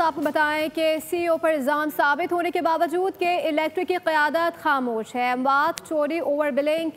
आपको बताएं कि सीईओ पर इल्ज़ाम साबित होने के बावजूद के इलेक्ट्रिक की क़यादत खामोश है। अमवात, चोरी, ओवर बिलिंग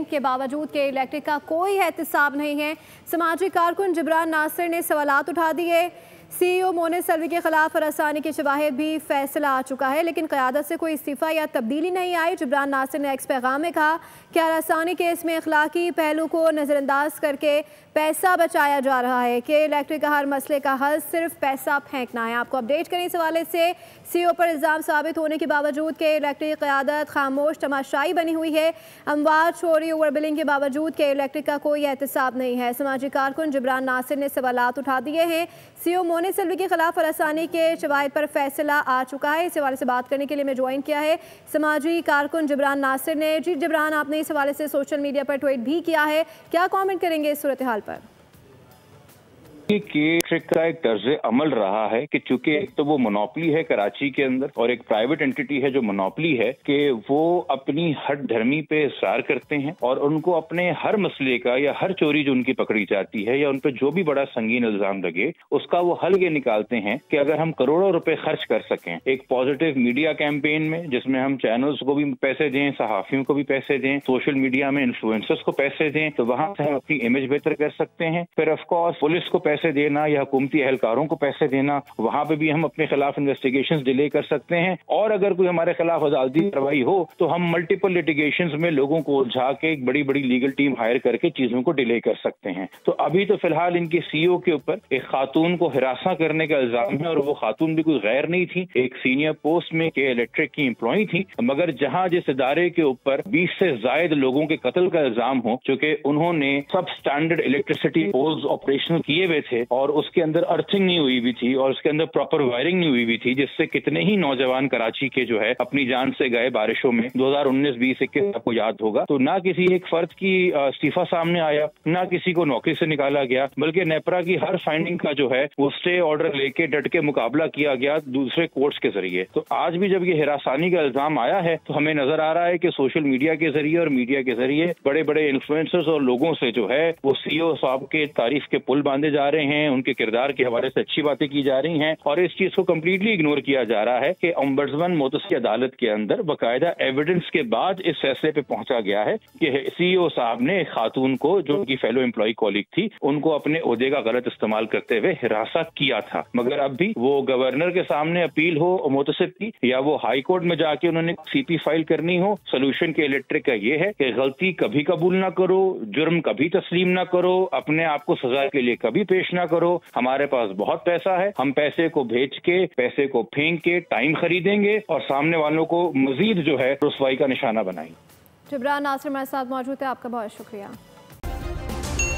के बावजूद के इलेक्ट्रिक का कोई एहतसाब नहीं है। समाजी कारकुन जिब्रान नासिर ने सवालात उठा दिए। सीईओ मोनिस सलवी के खिलाफ हरासानी के शवाहिद भी फैसला आ चुका है, लेकिन क़यादत से कोई इस्तीफ़ा या तब्दीली नहीं आई। जिब्रान नासिर ने एक्स पैगाम में कहा कि हरासानी केस में अखलाकी पहलू को नज़रअंदाज करके पैसा बचाया जा रहा है कि इलेक्ट्रिक का हर मसले का हल सिर्फ पैसा फेंकना है। आपको अपडेट करें इस हवाले से। सीईओ पर इल्ज़ाम साबित होने के बावजूद के इलेक्ट्रिक क़यादत खामोश तमाशाई बनी हुई है। अमवात, चोरी, ओवर बिलिंग के बावजूद के इलेक्ट्रिक का कोई एहतसाब नहीं है। समाजी कारकुन जिब्रान नासिर ने सवालात उठा दिए हैं। सीईओ मोनिस सलवी के खिलाफ हरासानी के शवाहिद पर फैसला आ चुका है। इस हवाले से बात करने के लिए मैं ज्वाइन किया है समाजी कारकुन जिब्रान नासिर ने। जी जिब्रान, आपने इस हवाले से सोशल मीडिया पर ट्वीट भी किया है, क्या कमेंट करेंगे इस सूरत हाल पर? कि ट्रिक का एक तर्ज अमल रहा है कि चूंकि एक तो वो मोनोपली है कराची के अंदर और एक प्राइवेट एंटिटी है जो मोनोपली है, कि वो अपनी हट धर्मी पे इसरार करते हैं और उनको अपने हर मसले का या हर चोरी जो उनकी पकड़ी जाती है या उन पर जो भी बड़ा संगीन इल्जाम लगे उसका वो हल ये निकालते हैं कि अगर हम करोड़ों रुपए खर्च कर सकें एक पॉजिटिव मीडिया कैंपेन में, जिसमें हम चैनल्स को भी पैसे दें, सहाफियों को भी पैसे दें, सोशल मीडिया में इन्फ्लुएंसर्स को पैसे दें, तो वहां से हम अपनी इमेज बेहतर कर सकते हैं। फिर ऑफकोर्स पुलिस को पैसे देना या हुकूमती एहलकारों को पैसे देना, वहां पे भी हम अपने खिलाफ इन्वेस्टिगेशंस डिले कर सकते हैं। और अगर कोई हमारे खिलाफ अदालती कार्रवाई हो तो हम मल्टीपल लिटिगेशंस में लोगों को उलझा के एक बड़ी बड़ी लीगल टीम हायर करके चीजों को डिले कर सकते हैं। तो अभी तो फिलहाल इनके सीईओ के ऊपर एक खातून को हिरासा करने का इल्जाम है और वो खातून भी कोई गैर नहीं थी, एक सीनियर पोस्ट में के इलेक्ट्रिक की एम्प्लॉई थी। मगर जहां जिस इदारे के ऊपर 20 से ज्यादा लोगों के कत्ल का इल्जाम हो, चूंकि उन्होंने सब स्टैंडर्ड इलेक्ट्रिसिटी पोल्स ऑपरेशनल किए हुए थे और उसके अंदर अर्थिंग नहीं हुई हुई थी और उसके अंदर प्रॉपर वायरिंग नहीं हुई हुई थी, जिससे कितने ही नौजवान कराची के जो है अपनी जान से गए बारिशों में 2019, 20, 21 आपको याद होगा। तो ना किसी एक फर्द की इस्तीफा सामने आया, ना किसी को नौकरी से निकाला गया, बल्कि नेपरा की हर फाइंडिंग का जो है वो स्टे ऑर्डर लेके डट के मुकाबला किया गया दूसरे कोर्ट्स के जरिए। तो आज भी जब ये हिरासानी का इल्जाम आया है तो हमें नजर आ रहा है कि सोशल मीडिया के जरिए और मीडिया के जरिए बड़े बड़े इन्फ्लुएंसर्स और लोगों से जो है वो सीईओ साहब के तारीफ के पुल बांधे जा रहे हैं, उनके किरदार के हवाले से अच्छी बातें की जा रही हैं और इस चीज को कम्प्लीटली इग्नोर किया जा रहा है कि ओम्बड्समैन मोतसी अदालत के अंदर बाकायदा एविडेंस के बाद इस फैसले पे पहुंचा गया है कि सीईओ साहब ने खातून को, जो उनकी फेलो एम्प्लॉय कॉलीग थी, उनको अपने ओहदे का गलत इस्तेमाल करते हुए हिरासा किया था। मगर अब भी वो गवर्नर के सामने अपील हो मोतसिब की या वो हाई कोर्ट में जाके उन्होंने सीपी फाइल करनी हो, सोल्यूशन के इलेक्ट्रिक का ये है कि गलती कभी कबूल ना करो, जुर्म कभी तस्लीम ना करो, अपने आप को सजा के लिए कभी पेश ना करो। हमारे पास बहुत पैसा है, हम पैसे को भेज के, पैसे को फेंक के टाइम खरीदेंगे और सामने वालों को मजीद जो है रुसवाई का निशाना बनाएंगे। जिब्रान नासिर हमारे साथ मौजूद है, आपका बहुत शुक्रिया।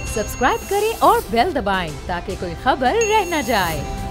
सब्सक्राइब करें और बेल दबाएं ताकि कोई खबर रह न जाए।